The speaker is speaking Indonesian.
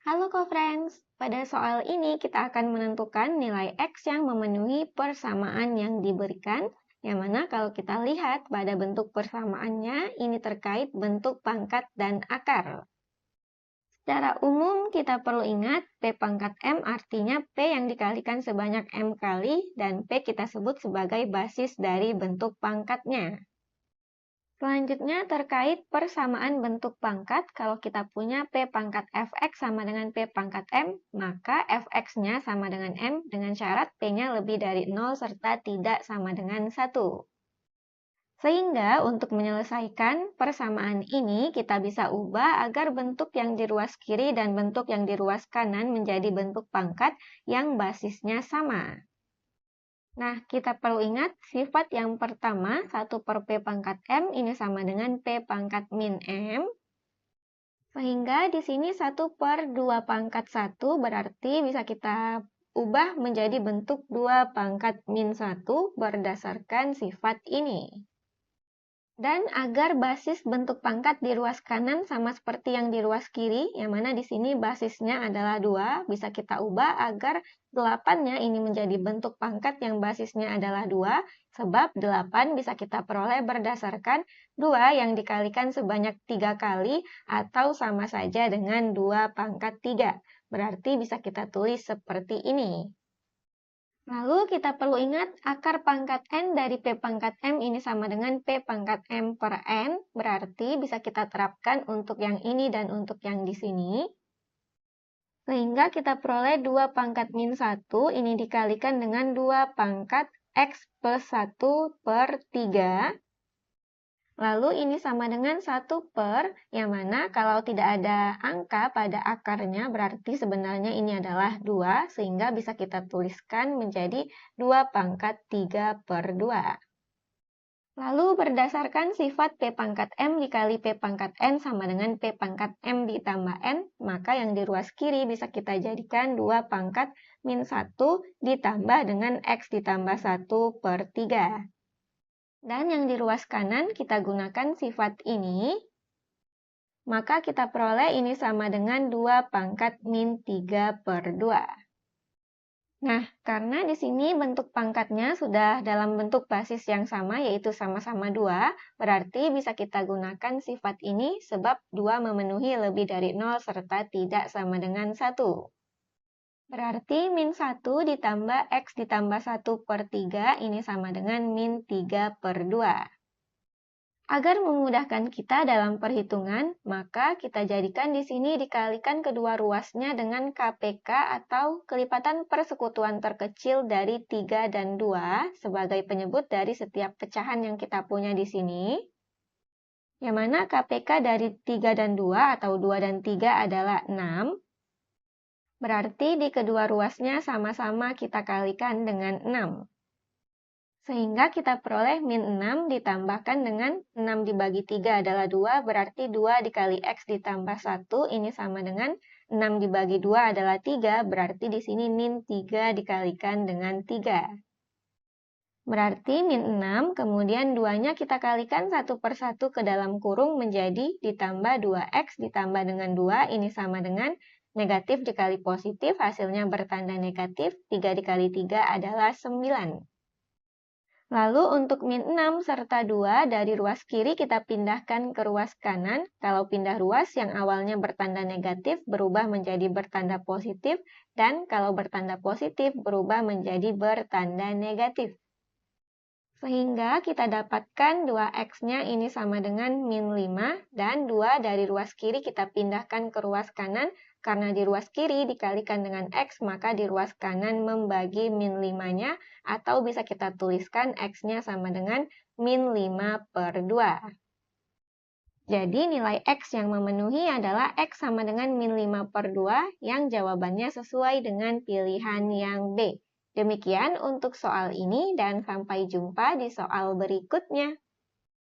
Halo co-friends, pada soal ini kita akan menentukan nilai X yang memenuhi persamaan yang diberikan, yang mana kalau kita lihat pada bentuk persamaannya, ini terkait bentuk pangkat dan akar. Secara umum, kita perlu ingat P pangkat M artinya P yang dikalikan sebanyak M kali, dan P kita sebut sebagai basis dari bentuk pangkatnya. Selanjutnya terkait persamaan bentuk pangkat, kalau kita punya P pangkat Fx sama dengan P pangkat M, maka Fx-nya sama dengan M dengan syarat P-nya lebih dari 0 serta tidak sama dengan 1. Sehingga untuk menyelesaikan persamaan ini, kita bisa ubah agar bentuk yang di ruas kiri dan bentuk yang di ruas kanan menjadi bentuk pangkat yang basisnya sama. Nah, kita perlu ingat sifat yang pertama, 1 per P pangkat M ini sama dengan P pangkat min M. Sehingga di sini 1 per 2 pangkat 1 berarti bisa kita ubah menjadi bentuk 2 pangkat min 1 berdasarkan sifat ini. Dan agar basis bentuk pangkat di ruas kanan sama seperti yang di ruas kiri, yang mana di sini basisnya adalah 2, bisa kita ubah agar 8-nya ini menjadi bentuk pangkat yang basisnya adalah 2, sebab 8 bisa kita peroleh berdasarkan 2 yang dikalikan sebanyak 3 kali atau sama saja dengan 2 pangkat 3. Berarti bisa kita tulis seperti ini. Lalu kita perlu ingat akar pangkat N dari P pangkat M ini sama dengan P pangkat M per N, berarti bisa kita terapkan untuk yang ini dan untuk yang di sini. Sehingga kita peroleh 2 pangkat min 1 ini dikalikan dengan 2 pangkat X plus 1 per 3. Lalu ini sama dengan 1 per, yang mana kalau tidak ada angka pada akarnya berarti sebenarnya ini adalah 2, sehingga bisa kita tuliskan menjadi 2 pangkat 3 per 2. Lalu berdasarkan sifat P pangkat M dikali P pangkat N sama dengan P pangkat M ditambah N, maka yang di ruas kiri bisa kita jadikan 2 pangkat min 1 ditambah dengan X ditambah 1 per 3. Dan yang di ruas kanan kita gunakan sifat ini, maka kita peroleh ini sama dengan 2 pangkat min 3 per 2. Nah, karena di sini bentuk pangkatnya sudah dalam bentuk basis yang sama, yaitu sama-sama 2, berarti bisa kita gunakan sifat ini sebab 2 memenuhi lebih dari 0 serta tidak sama dengan 1. Berarti min 1 ditambah X ditambah 1 per 3 ini sama dengan min 3 per 2. Agar memudahkan kita dalam perhitungan, maka kita jadikan di sini dikalikan kedua ruasnya dengan KPK atau kelipatan persekutuan terkecil dari 3 dan 2 sebagai penyebut dari setiap pecahan yang kita punya di sini. Yang mana KPK dari 3 dan 2 atau 2 dan 3 adalah 6. Berarti di kedua ruasnya sama-sama kita kalikan dengan 6. Sehingga kita peroleh min 6 ditambahkan dengan 6 dibagi 3 adalah 2, berarti 2 dikali X ditambah 1, ini sama dengan 6 dibagi 2 adalah 3, berarti di sini min 3 dikalikan dengan 3. Berarti min 6, kemudian 2-nya kita kalikan 1 per 1 ke dalam kurung menjadi ditambah 2X ditambah dengan 2, ini sama dengan negatif dikali positif, hasilnya bertanda negatif, 3 dikali 3 adalah 9. Lalu untuk min 6 serta 2 dari ruas kiri kita pindahkan ke ruas kanan. Kalau pindah ruas yang awalnya bertanda negatif berubah menjadi bertanda positif, dan kalau bertanda positif berubah menjadi bertanda negatif. Sehingga kita dapatkan 2X-nya ini sama dengan min 5, dan 2 dari ruas kiri kita pindahkan ke ruas kanan. Karena di ruas kiri dikalikan dengan X, maka di ruas kanan membagi min 5-nya, atau bisa kita tuliskan X-nya sama dengan min 5 per 2. Jadi nilai X yang memenuhi adalah X sama dengan min 5 per 2, yang jawabannya sesuai dengan pilihan yang B. Demikian untuk soal ini dan sampai jumpa di soal berikutnya.